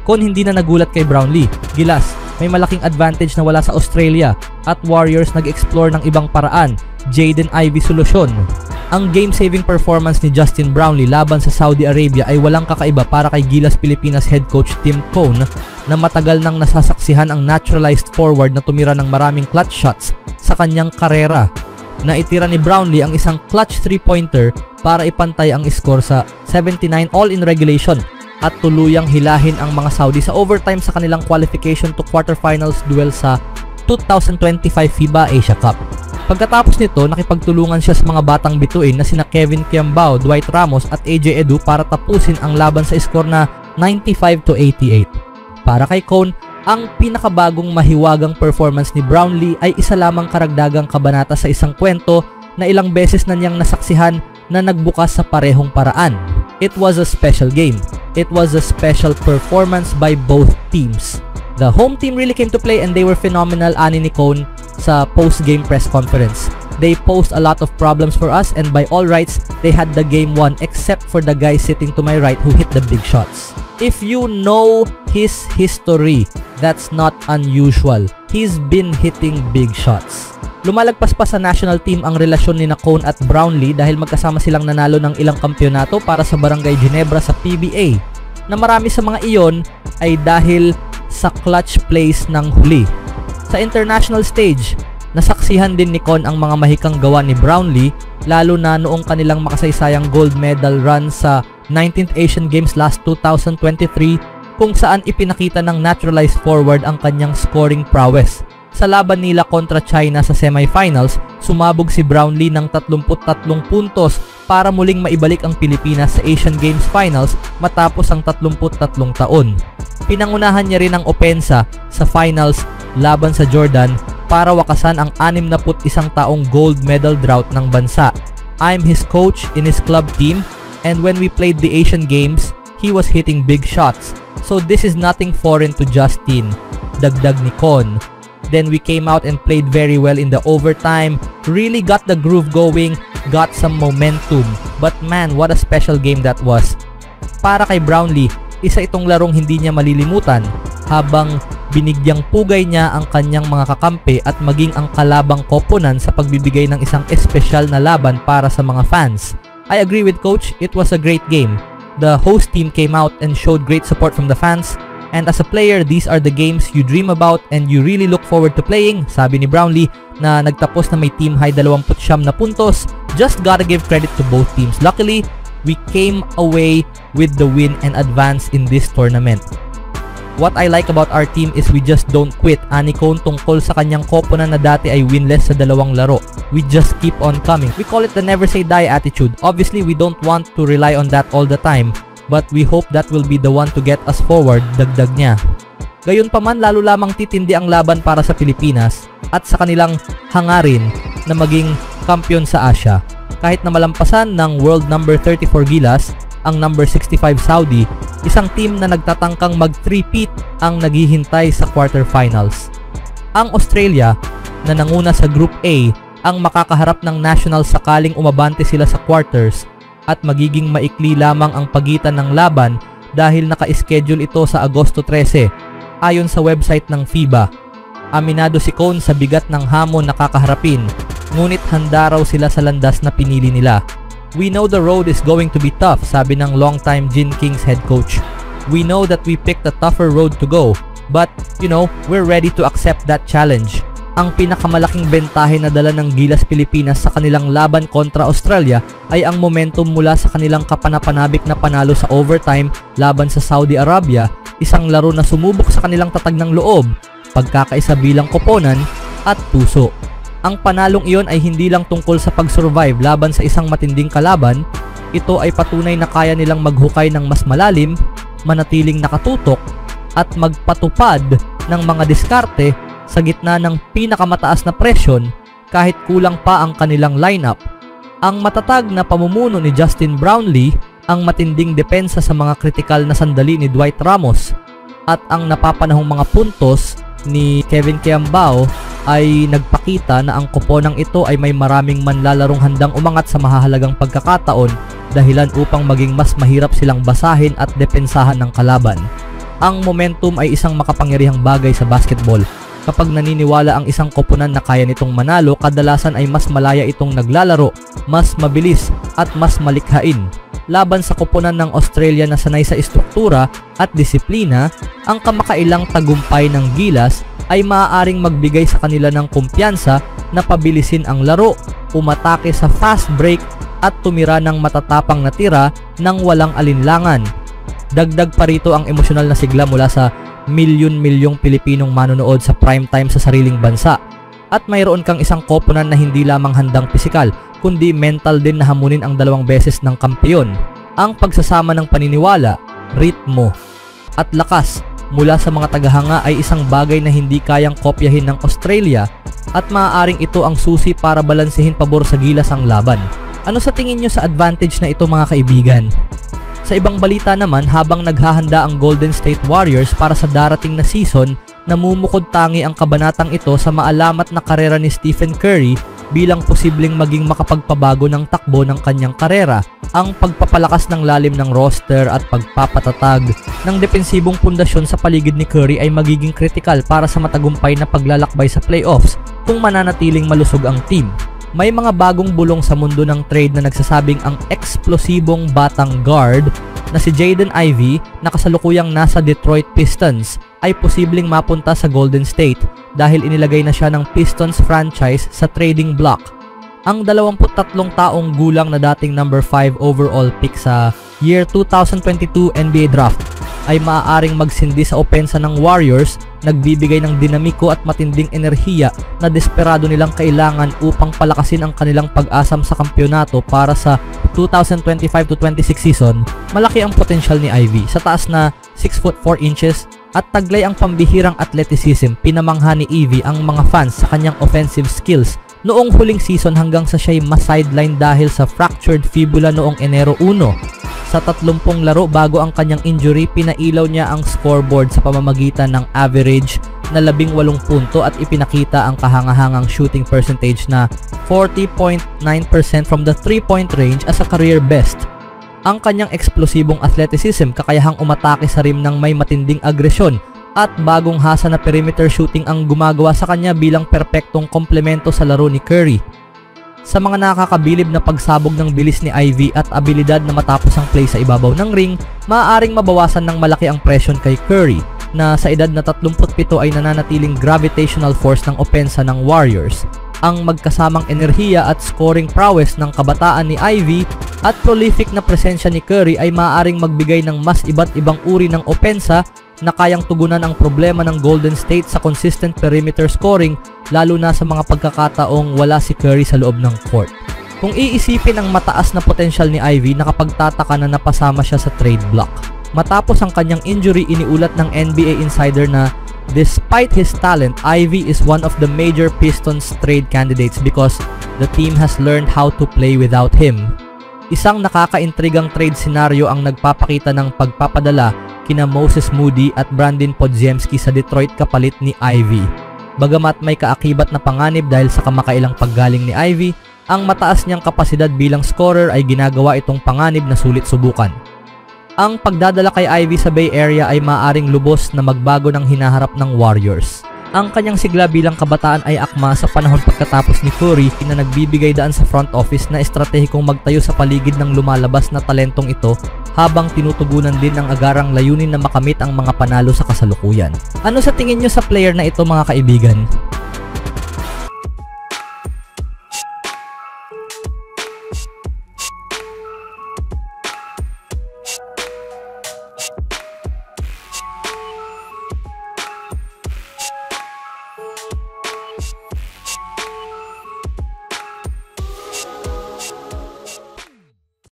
Kon hindi na nagulat kay Brownlee. Gilas, may malaking advantage na wala sa Australia at Warriors nag-explore ng ibang paraan. Jaden Ivey solusyon. Ang game-saving performance ni Justin Brownlee laban sa Saudi Arabia ay walang kakaiba para kay Gilas Pilipinas head coach Tim Cone na matagal nang nasasaksihan ang naturalized forward na tumira ng maraming clutch shots sa kanyang karera. Naitira ni Brownlee ang isang clutch 3-pointer para ipantay ang score sa 79 all in regulation at tuluyang hilahin ang mga Saudi sa overtime sa kanilang qualification to quarterfinals duel sa 2025 FIBA Asia Cup. Pagkatapos nito, nakipagtulungan siya sa mga batang bituin na sina Kevin Kiambao, Dwight Ramos at AJ Edu para tapusin ang laban sa score na 95-88. Para kay Cone, ang pinakabagong mahiwagang performance ni Brownlee ay isa lamang karagdagang kabanata sa isang kwento na ilang beses na niyang nasaksihan na nagbukas sa parehong paraan. It was a special game. It was a special performance by both teams. The home team really came to play and they were phenomenal, ani ni Cone sa post-game press conference. They posed a lot of problems for us and by all rights, they had the game won except for the guy sitting to my right who hit the big shots. If you know his history, that's not unusual. He's been hitting big shots. Lumalagpas pa sa national team ang relasyon ni Cone at Brownlee dahil magkasama silang nanalo ng ilang kampyonato para sa Barangay Ginebra sa PBA, na marami sa mga iyon ay dahil sa clutch plays ng huli. Sa international stage, nasaksihan din ni Cone ang mga mahikang gawa ni Brownlee, lalo na noong kanilang makasaysayang gold medal run sa 19th Asian Games last 2023 kung saan ipinakita ng naturalized forward ang kanyang scoring prowess. Sa laban nila kontra China sa semifinals, sumabog si Brownlee ng 33 puntos para muling maibalik ang Pilipinas sa Asian Games Finals matapos ang 33 taon. Pinangunahan niya rin ang opensa sa finals laban sa Jordan para wakasan ang 61 taong gold medal drought ng bansa. I'm his coach in his club team and when we played the Asian Games, he was hitting big shots. So this is nothing foreign to Justin, dagdag ni Cone. Then we came out and played very well in the overtime, really got the groove going, got some momentum. But man, what a special game that was. Para kay Brownlee, isa itong larong hindi niya malilimutan habang binigyang pugay niya ang kanyang mga kakampi at maging ang kalabang koponan sa pagbibigay ng isang espesyal na laban para sa mga fans. I agree with Coach, it was a great game. The host team came out and showed great support from the fans. And as a player, these are the games you dream about and you really look forward to playing, sabi ni Brownlee na nagtapos na may team high 29 na puntos. Just gotta give credit to both teams. Luckily, we came away with the win and advance in this tournament. What I like about our team is we just don't quit, ani Cone tungkol sa kanyang koponan na dati ay winless sa 2 laro. We just keep on coming. We call it the never say die attitude. Obviously, we don't want to rely on that all the time, but we hope that will be the one to get us forward, dagdag niya. Gayunpaman, lalo lamang titindi ang laban para sa Pilipinas at sa kanilang hangarin na maging kampiyon sa Asia. Kahit na malampasan ng world number 34 Gilas, ang number 65 Saudi, isang team na nagtatangkang mag-3-peat ang naghihintay sa quarterfinals. Ang Australia, na nanguna sa Group A, ang makakaharap ng national sakaling umabante sila sa quarters at magiging maikli lamang ang pagitan ng laban dahil naka-schedule ito sa Agosto 13 ayon sa website ng FIBA. Aminado si Cone sa bigat ng hamon na kakaharapin, ngunit handa raw sila sa landas na pinili nila. We know the road is going to be tough, sabi ng longtime Gin Kings head coach. We know that we picked a tougher road to go, but we're ready to accept that challenge. Ang pinakamalaking bentahe na dala ng Gilas Pilipinas sa kanilang laban kontra Australia ay ang momentum mula sa kanilang kapanapanabik na panalo sa overtime laban sa Saudi Arabia, isang laro na sumubok sa kanilang tatag ng loob, pagkakaisa bilang koponan at puso. Ang panalong iyon ay hindi lang tungkol sa pag-survive laban sa isang matinding kalaban, ito ay patunay na kaya nilang maghukay ng mas malalim, manatiling nakatutok, at magpatupad ng mga diskarte sa gitna ng pinakamataas na presyon kahit kulang pa ang kanilang lineup. Ang matatag na pamumuno ni Justin Brownlee, ang matinding depensa sa mga kritikal na sandali ni Dwight Ramos, at ang napapanahong mga puntos ni Kevin Kiambao ay nagpakita na ang koponang ito ay may maraming manlalarong handang umangat sa mahahalagang pagkakataon, dahilan upang maging mas mahirap silang basahin at depensahan ng kalaban. Ang momentum ay isang makapangyarihang bagay sa basketball. Kapag naniniwala ang isang koponan na kaya nitong manalo, kadalasan ay mas malaya itong naglalaro, mas mabilis at mas malikhain. Laban sa koponan ng Australia na sanay sa estruktura at disiplina, ang kamakailang tagumpay ng Gilas ay maaaring magbigay sa kanila ng kumpiyansa na pabilisin ang laro, umatake sa fast break at tumira ng matatapang na tira ng walang alinlangan. Dagdag pa rito ang emosyonal na sigla mula sa milyon-milyong Pilipinong manonood sa prime time sa sariling bansa. At mayroon kang isang koponan na hindi lamang handang pisikal, kundi mental din na hamunin ang 2 beses ng kampeon. Ang pagsasama ng paniniwala, ritmo, at lakas mula sa mga tagahanga ay isang bagay na hindi kayang kopyahin ng Australia at maaaring ito ang susi para balansehin pabor sa Gilas ang laban. Ano sa tingin nyo sa advantage na ito mga kaibigan? Sa ibang balita naman, habang naghahanda ang Golden State Warriors para sa darating na season, namumukod tangi ang kabanatang ito sa maalamat na karera ni Stephen Curry bilang posibleng maging makapagpabago ng takbo ng kanyang karera. Ang pagpapalakas ng lalim ng roster at pagpapatatag ng depensibong pundasyon sa paligid ni Curry ay magiging kritikal para sa matagumpay na paglalakbay sa playoffs kung mananatiling malusog ang team. May mga bagong bulong sa mundo ng trade na nagsasabing ang eksplosibong batang guard na si Jaden Ivey na kasalukuyang nasa Detroit Pistons ay posibleng mapunta sa Golden State dahil inilagay na siya ng Pistons franchise sa trading block. Ang 23 taong gulang na dating number 5 overall pick sa year 2022 NBA Draft ay maaaring magsindi sa opensa ng Warriors, nagbibigay ng dinamiko at matinding enerhiya na desperado nilang kailangan upang palakasin ang kanilang pag-asam sa kampyonato para sa 2025-26 season. Malaki ang potensyal ni Ivey. Sa taas na 6 foot 4 inches at taglay ang pambihirang athleticism, pinamangha ni Ivey ang mga fans sa kanyang offensive skills noong huling season hanggang sa siya'y ma-sideline dahil sa fractured fibula noong Enero 1. Sa 30 laro bago ang kanyang injury, pinailaw niya ang scoreboard sa pamamagitan ng average na 18 punto at ipinakita ang kahangahangang shooting percentage na 40.9% from the 3-point range as a career best. Ang kanyang eksplosibong athleticism, kakayahang umatake sa rim ng may matinding agresyon at bagong hasa na perimeter shooting ang gumagawa sa kanya bilang perpektong komplemento sa laro ni Curry. Sa mga nakakabilib na pagsabog ng bilis ni Ivey at abilidad na matapos ang play sa ibabaw ng ring, maaaring mabawasan ng malaki ang presyon kay Curry na sa edad na 37 ay nananatiling gravitational force ng opensa ng Warriors. Ang magkasamang enerhiya at scoring prowess ng kabataan ni Ivey at prolific na presensya ni Curry ay maaaring magbigay ng mas iba't ibang uri ng opensa na kayang tugunan ang problema ng Golden State sa consistent perimeter scoring, lalo na sa mga pagkakataong wala si Curry sa loob ng court. Kung iisipin ang mataas na potensyal ni Ivey, nakapagtataka na napasama siya sa trade block. Matapos ang kanyang injury, iniulat ng NBA Insider na despite his talent, Ivey is one of the major Pistons trade candidates because the team has learned how to play without him. Isang nakakaintrigang trade scenario ang nagpapakita ng pagpapadala kina Moses Moody at Brandon Podziemski sa Detroit kapalit ni Ivey. Bagamat may kaakibat na panganib dahil sa kamakailang paggaling ni Ivey, ang mataas niyang kapasidad bilang scorer ay ginagawa itong panganib na sulit subukan. Ang pagdadala kay Ivey sa Bay Area ay maaaring lubos na magbago ng hinaharap ng Warriors. Ang kanyang sigla bilang kabataan ay akma sa panahon pagkatapos ni Curry na nagbibigay daan sa front office na estratehikong magtayo sa paligid ng lumalabas na talentong ito habang tinutugunan din ang agarang layunin na makamit ang mga panalo sa kasalukuyan. Ano sa tingin nyo sa player na ito mga kaibigan?